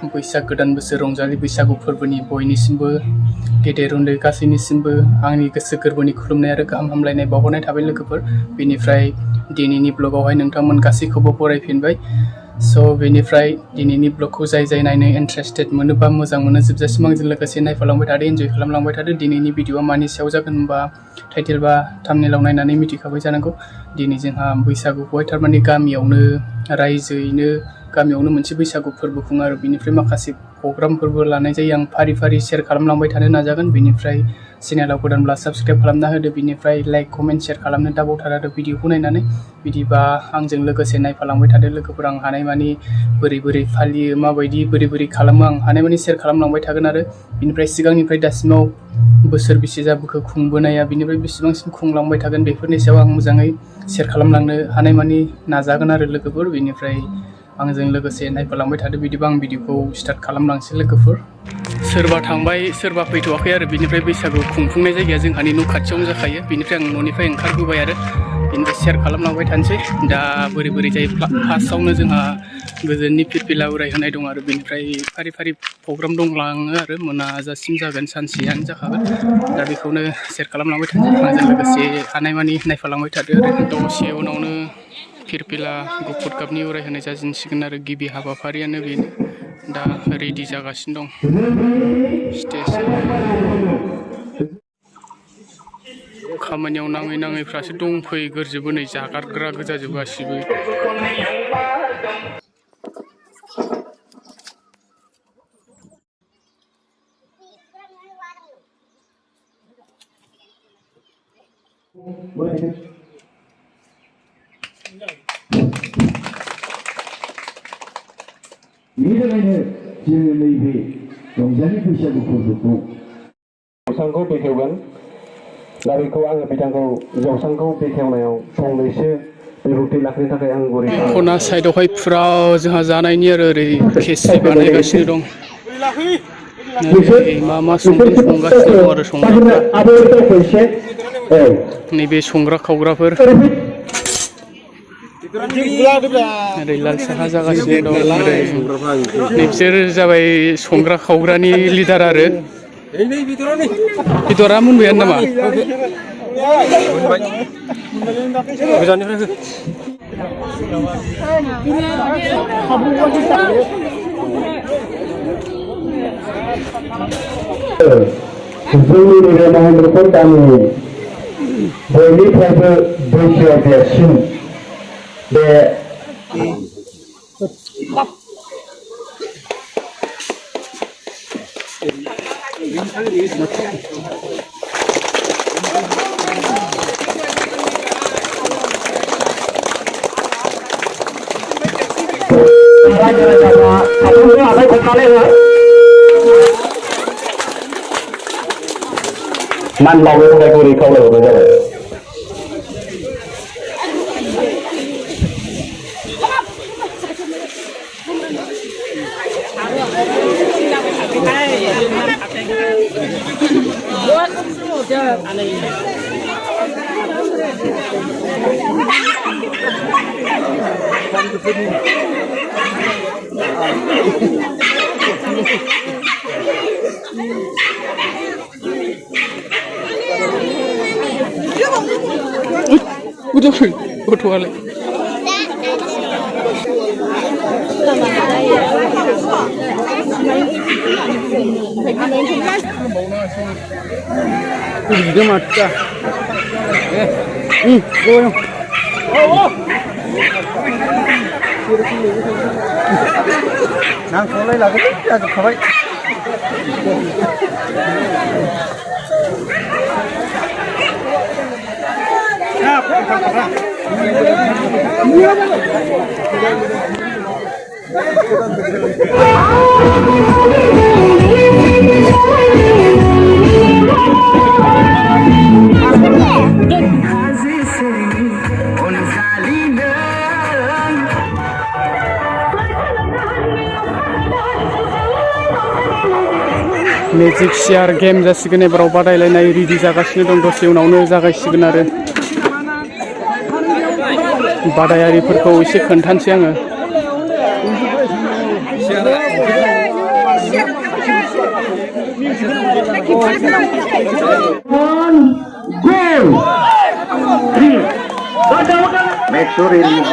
बैसाग गोदान बोसोर रंजालि बैसागु फोरबोनि बयनिसिमबो गेदेर उन्दै गासैनिसिमबो आंनि गोसो गोरबोनि खुलुमनाय आरो गाहाम हामलायनाय बावहरनाय थाबाय लोगोफोर। बेनिफ्राय दिनैनि ब्लगावहाय नोंथांमोन गासैखौबो बरायफिनबाय। बेनिफ्राय दिनैनि ब्लगखौ जाय नायनो इन्टारेस्टेड मोनोबा मोजां मोनो जोबजासिम आंजों लोगोसे नायफालांबाय थादो, एन्जय खालामलांबाय थादो। दिनैनि भिडिअआ मानि सायाव जागोन होनबा टाइटेल बा थाम्बनेइलाव नायनानै मिथिखाबाय जानांगौ। दिनै जोंहा बैसागुखौहाय थारमाने गामियावनो रायजोयैनो गामियावनो मोनसे बैसागु फोरबो खुङो आरो बेनिफ्राय माखासे प्रग्रामफोरबो लानाय जायो। आं फारि फारि शेयार खालामलांबाय थानो नाजागोन। बेनिफ्राय चेनेलाव गोदानब्ला साबस्क्राइब खालामना होदो, बेनिफ्राय लाइक कमेन्ट शेयार खालामनो दाबावथार आरो भिडिअखौ नायनानै। बिदिबा आंजों लोगोसे नायफालांबाय थादो लोगोफोर। आं हानायमानि बोरै फालियो, माबायदि बोरै खालामो, आं हानायमानि शेयार खालामलांबाय थागोन आरो बेनिफ्राय सिगांनिफ्राय दासिमाव बोसोर बेसे जाबोखो खुंबोनाया, बिनिफ्राय बेसेबांसिम खुंलांबाय थागोन बेफोरनि सायाव आं मोजाङै शेयार खालामलांनो हानायमानि नाजागोन आरो लोगोफोर। बेनिफ्राय आंजों लोगोसे नायफालांबाय थादो। बिदिबा आं भिडिअखौ स्टार्ट खालामलांसै लोगोफोर। सोरबा थांबाय सोरबा फैथ'वाखै आरो बेनिफ्राय बैसागु खुंफुंनाय जायगाया जोंहानि न' खाथियावनो जाखायो। बेनिफ्राय आं न'निफ्राय ओंखारबोबाय आरो बेनिफ्राय शेयार खालामलांबाय थानोसै। दा बोरै जायो, फार्स्टआवनो जोंहा गोजोननि फिरफिला उरायहोनाय दं आरो बेनिफ्राय फारि प्रग्राम दंलाङो आरो मोनाजासिम जागोन, सानसेयानो जाखागोन। दा बेखौनो शेयार खालामलांबाय थानोसै। आंजों लोगोसे हानायमानि नायफालांबाय थादो आरो दसे उनावनो फिरफिला गुफुर गाबनि उरायहोनाय जाजेनसिगोन आरो गिबि हाबाफारियानो बेनो। दा रेडि जागासिनो दं स्टेजआ। खामानियाव नाङैफ्रासो दंफैग्रोजोबो, नै जागारग्रा गोजाजोब गासिबो। बेनिखायनो जोङो नैबे रंजालि बैसागु फोरबोखौ जौसांखौ बेखेवगोन। दा बेखौ आङो बिथांखौ जौसांखौ बेखेवनायाव फंनैसो बिबुंथि लाखिनो थाखाय आं गुरै खना साइडआवहाय फुरा जोंहा जानायनि आरो ओरै केसि बानायगासिनो दं। मा संगोन संगासिनो दं आरो संग्राफ्रा। नैबे संग्रा खावग्राफोर ओरै लाल साहा जागासिनो दं। ओरै नैबिसोर जाबाय संग्रा खावग्रानि लिडार आरो बेदरा मोनबायानो नामा? जोंनि नैबे महेन्द्रपुर गामिनि बयनिफ्रायबो बैसोआव देरसिन बे मान बावनो थाखाय गुरै खावलायहरनाय जाबाय। गथ'आलाय नांथ'लाय लागोन जाजोबखाबाय। मेजिक चेयार गेम जासिगोन एबाराव बादायलायनाय रेडि जागासिनो दं दसे उनावनो जागायसिगोन आरो बादायारिफोरखौ एसे खोन्थानोसै आङो Make sure it is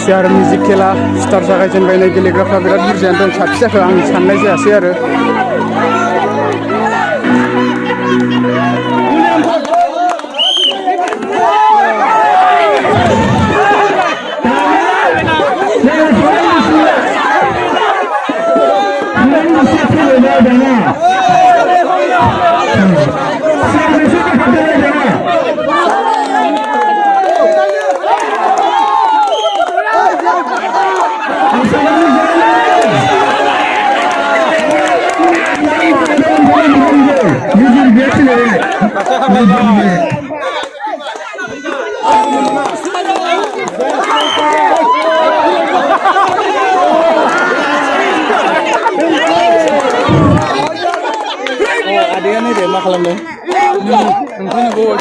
chair music खेला स्टार जागायजेनबायनाय गेलेग्राफ्रा बिराद बुरजायानो दं साबसे जाखो आं साननाय जायासै आरो adanya nih deh mak lemah nungguin gue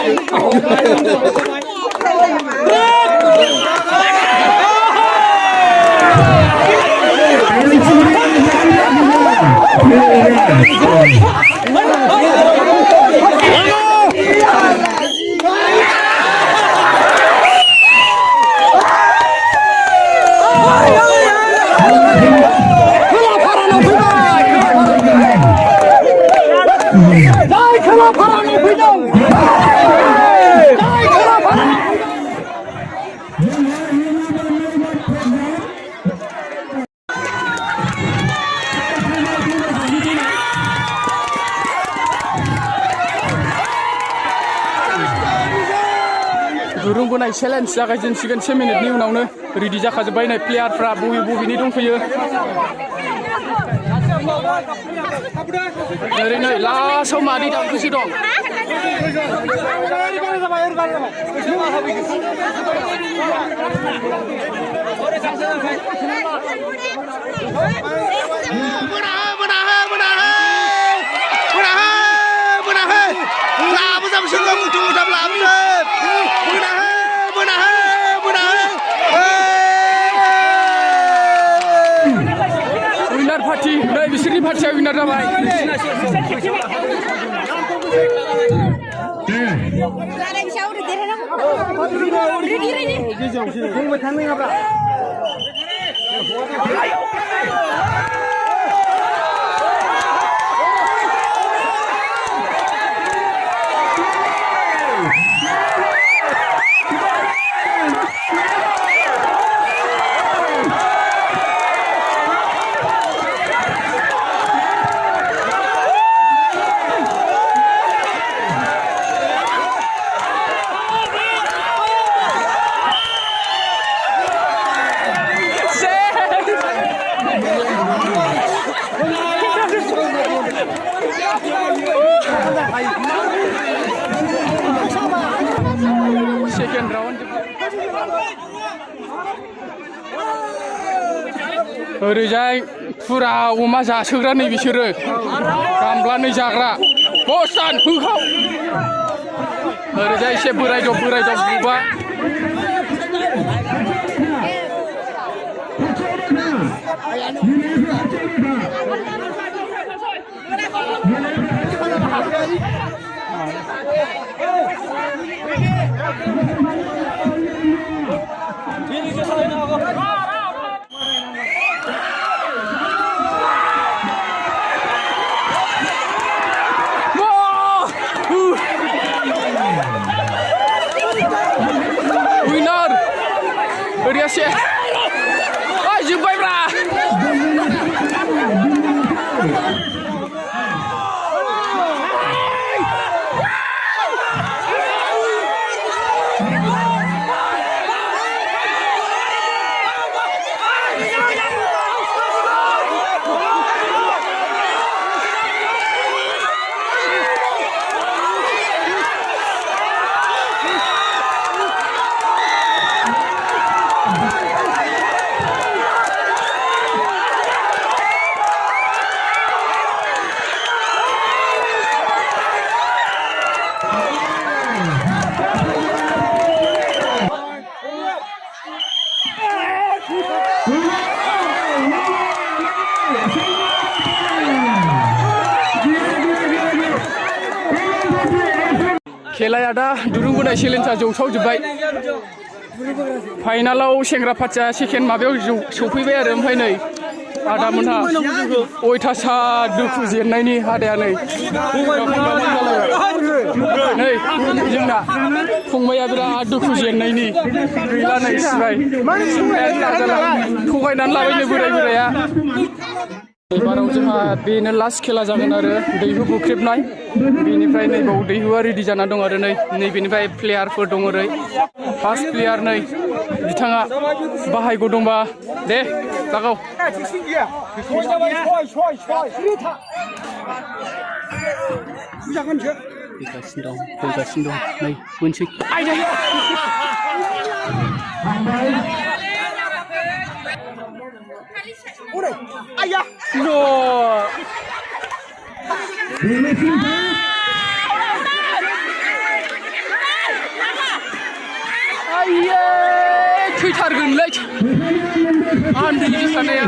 दुरुं बोनाय चेलेन्ज जागायजेनसिगोन 1 मिनिटनि उनावनो रेडि जाखाजोब्बायनाय प्लेयारफ्रा बबेनि दंफैयो ओरैनो लास्टआव मानि दामखौसो दं विनार पार्टी नै बिसोरनि पार्टिया विनार जाबाय सेकेन्ड राउन्ड ओरैजाय फुरा अमा जासोग्रा नै बिसोरो गामब्लानै जाग्रा बस्तान होखाव ओरैजाय एसे बोरायदब बुबा Winner! Udah sih. Ah, jumpai bra. खेलाया दा दुरुं बोनाय चेलेन्जआ जौसावजोब्बाय फाइनालाव सेंग्रा पार्टिया सेकेन्ड माबायाव सौफैबाय आरो ओमफ्राय नै आदामोनहा अयथासार दुखु जेननायनि आदाया नै नै जोंना फंबाया बिराद दुखु जेननायनि गैला नै सिबाय थगायनानै लाबायनो बोराय बोराया एबाराव जोंहा बेनो लास्ट खेला जागोन आरो दैहु बुख्रेबनाय बेनिफ्राय नैबाव दैहुआ रेडि जाना दं आरो नैबेनिफ्राय प्लेयारफोर दं ओरै फार्स्ट प्लेयार नै बिथाङा बाहायगौ दंबा दे लागाव फैगासिनो दं नै मोनसे Ayah! No! Ayah! थैथारगोनलै आन्दैनि साननाया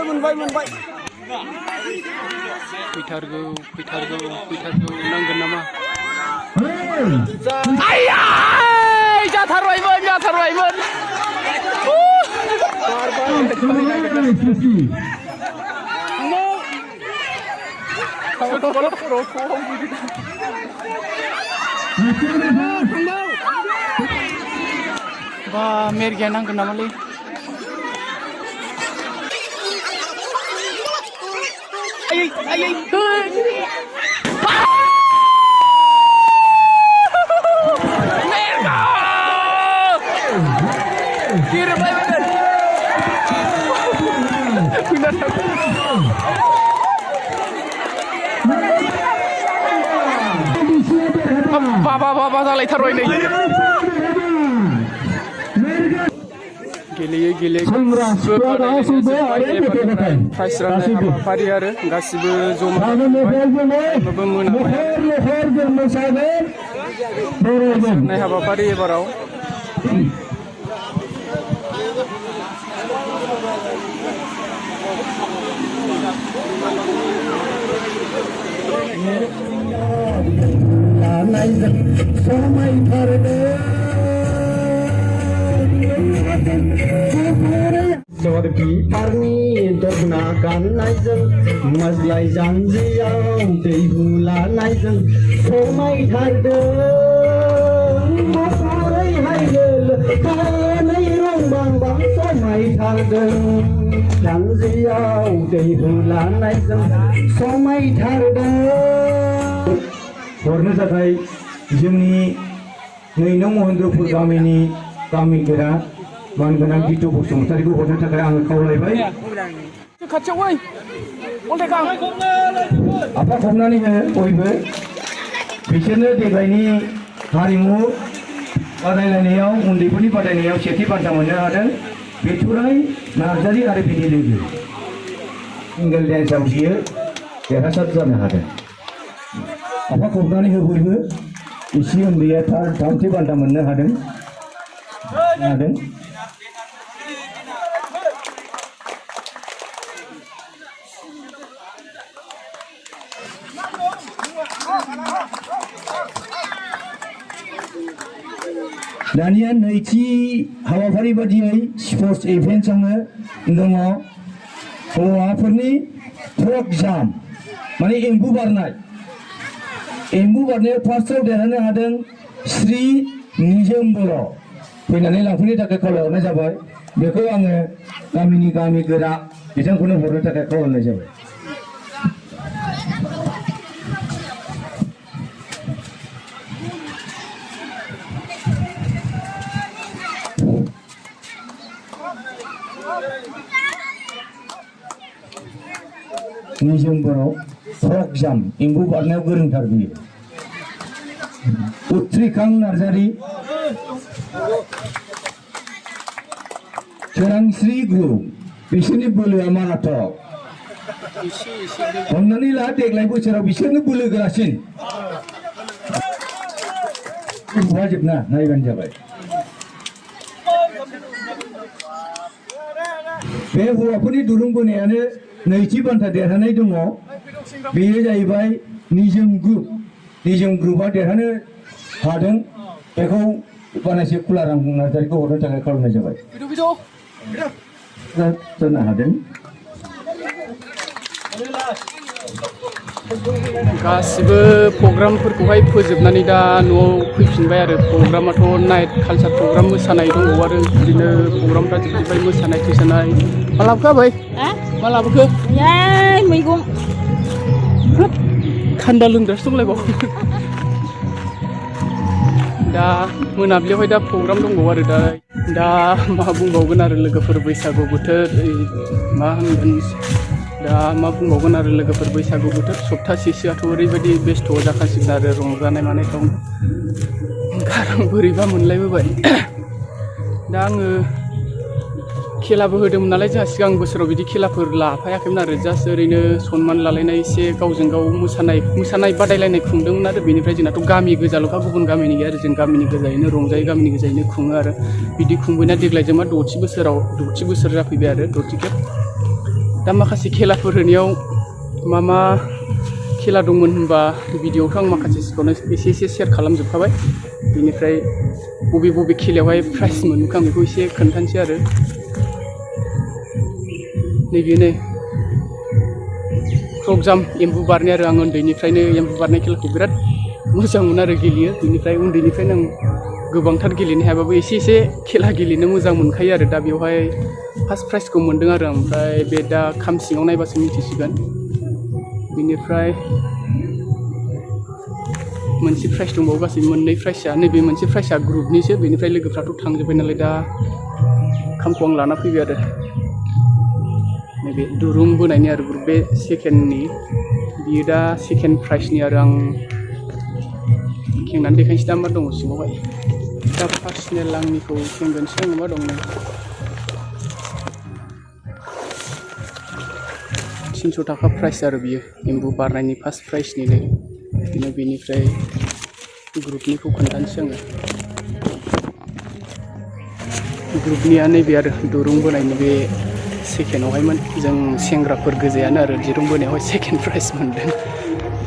मोनबाय फैथारगौ नांगोन नामा आइया जाथारबायमोन बा मेरगिया नांगोन नामालै आयै बाबा जालायथारबाय नै गेलेयै प्राइज राननाय हाबाफारि आरो गासिबो जमा मोनाबाय हाबाफारि एबाराव Sorbi parni dogna gannaizan mazlai janjiyaw deihulanaizan somai thardeng morai haigel kanai rongbang bang somai thardeng janjiyaw deihulanaizan somai thardeng हरनो थाखाय जोंनि नैनं महेन्द्रपुर गामिनि गामिगोरा मानगोनां गितु बसुमतारिखौ हरनो थाखाय आङो खावलायबाय आफा खबनानै हो बयबो बिसोरनो देग्लायनि हारिमु बादायलायनायाव उन्दैफोरनि बादायनायाव सेथि बान्था मोननो हादों बिथुराय नार्जारि आरो बिनि लोगो सिंगेल डेन्सआव बियो देरहासार जानो हादों आफा खबनानै हो बयबो इसे उन्दैया थामथि बान्था मोननो हादों दानिया नैथि हाबाफारि बादियै स्पर्ट्स इभेन्टआवनो दङ हौवाफोरनि फ्रक जाम्प माने एम्बु बारनायाव फार्स्टआव देरहानो हादों श्री निजोम बर' फैनानै लांफैनो थाखाय खावलायहरनाय जाबाय बेखौ आङो गामिनि गामि गोरा बिथांखौनो हरनो थाखाय खावलायनाय जाबाय निजोम बर' फ्रक जाम्प एम्बु बारनायाव गोरोंथार बियो उत्रिखां नार्जारि सोरांस्रि ग्रुप बिसोरनि बोलोआ माराथन हमनानै ला देग्लाय बोसोराव बिसोरनो बोलो गोरासिन जोबना नायबानो जाबाय बे हौवाफोरनि दुरुं बोनायानो नैथि बान्था देरहानाय दङ बेयो जाहैबाय निजोम ग्रुपआ देरहानो हादों बेखौ बानायसे खुलाराम नार्जारिखौ हरनो थाखाय खालामनाय जाबाय जानो हादों गासिबो प्रग्रामफोरखौहाय फोजोबनानै दा न'आव फैफिनबाय आरो प्रग्रामाथ' नाइट कालचार प्रग्राम मोसानाय दंबावो आरो बिदिनो प्रग्रामफ्रा जोबजोब्बाय मोसानाय थैसानाय मा लाबोखो आबै मा लाबोखो मैगं थान्दा लोंग्रासो दंलायबावो दा मोनाबिलियावहाय दा प्रग्राम दंबावो आरो दा मा बुंबावगोन आरो लोगोफोर बैसागु बोथोर मा होनगोन दा मा बुंबावगोन आरो लोगोफोर बैसागु बोथोर सप्तासेसोआथ' ओरैबायदि बेस्थ' जाखासिगोन आरो रंजानाय मानायफ्राव गारां बोरैबा मोनलायबोबाय दा आङो खेलाबो होदोंमोन नालाय जोंहा सिगां बोसोराव बिदि खेलाफोर लाफायाखैमोन आरो जास्ट ओरैनो सनमान लालायनाय एसे गावजों गाव मोसानाय बादायलायनाय खुंदोंमोन आरो बेनिफ्राय जोंनाथ' गामि गोजाल'खा गुबुन गामिनि गैया आरो जों गामिनि गोजायैनो रंजायो गामिनि गोजायैनो खुङो आरो बिदि खुंबायना देग्लाय जों मा 6थि बोसोर जाफैबाय आरो 6थि खेब दा माखासे खेलाफोर होनायाव मा खेला दंमोन होनबा भिडिअआवथ' आं माखासे सिगाङावनो एसे शेयार खालामजोबखाबाय बेनिफ्राय बबे खेलायावहाय प्राइज मोनखो आं बेखौ एसे खोन्थानोसै आरो नैबेनो फ्रग जाम्प एम्बु बारनाय आरो आं उन्दैनिफ्रायनो एम्बु बारनाय खेलाखौ बिराद मोजां मोनो आरो गेलेयो बेनिफ्राय उन्दैनिफ्रायनो आं गोबांथार गेलेनो हायाबाबो एसे खेला गेलेनो मोजां मोनखायो आरो दा बेवहाय फार्स्ट प्राइजखौ मोनदों आरो ओमफ्राय बे दा खाम सिङाव नायबासो मिथिसिगोन बेनिफ्राय मोनसे प्राइज दंबावो गासै मोननै प्राइजआ नैबे मोनसे प्राइजआ ग्रुपनिसो बेनिफ्राय लोगोफ्राथ' थांजोब्बाय नालाय दा खामखौ आं लाना फैबाय आरो नैबे दुरुं बोनायनि आरो ग्रुप बे सेकेन्डनि बियो दा सेकेन्ड प्राइजनि आरो आं खेंनानै देखायनोसै दा मा दङ सिङावहाय दा पार्सनेल आंनिखौ खेंगोनसै आङो मा दङ 300 थाखा प्राइज आरो बियो एम्बु बारनायनि फार्स्ट प्राइजनिनो बिदिनो बेनिफ्राय ग्रुपनिखौ खोन्थानोसै आङो ग्रुपनिया नैबे आरो दुरुं बोनायनि बे सेकेन्डआवहायमोन जों सेंग्राफोर गोजायानो आरो दिरुं बोनायावहाय सेकेन्ड प्राइज मोनदों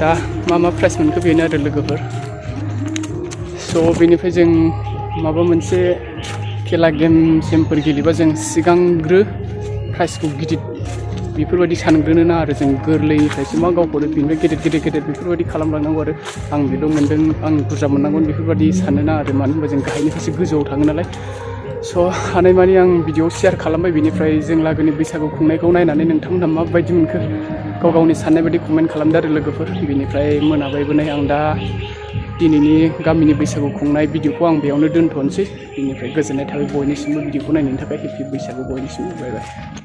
दा मा प्राइज मोनखो बेनो आरो लोगोफोर स' बेनिफ्राय जों माबा मोनसे खेला गेमफोर गेलेबा जों सिगांग्रो प्राइजखौ गिदिर बेफोरबायदि सानग्रोनो नाङा आरो जों गोरलैनिफ्रायसो मा गावखौनो बेनिफ्राय गेदेर बेफोरबायदि खालामलांनांगौ आरो आं बेल' मोनदों आं बुरजा मोननांगोन बेफोरबायदि साननो नाङा आरो मानो होनबा जों गाहायनिफ्रायसो गोजौआव थाङो नालाय स' हानायमानि आं भिडिअ शेयार खालामबाय बेनिफ्राय जों लागोनि बैसागु खुंनायखौ नायनानै नोंथांमोना माबायदि मोनखो गावनि साननाय बायदि कमेन्ट खालामदो आरो लोगोफोर बेनिफ्राय मोनाबायबो नै आं दा दिनैनि गामिनि बैसागु खुंनाय भिडिअखौ आं बेयावनो दोनथ'नोसै बेनिफ्राय गोजोननाय थाबाय बयनिसिमबो भिडिअखौ नायनायनि थाखाय हेपि बैसागु बयनिसिमबो बाय बाय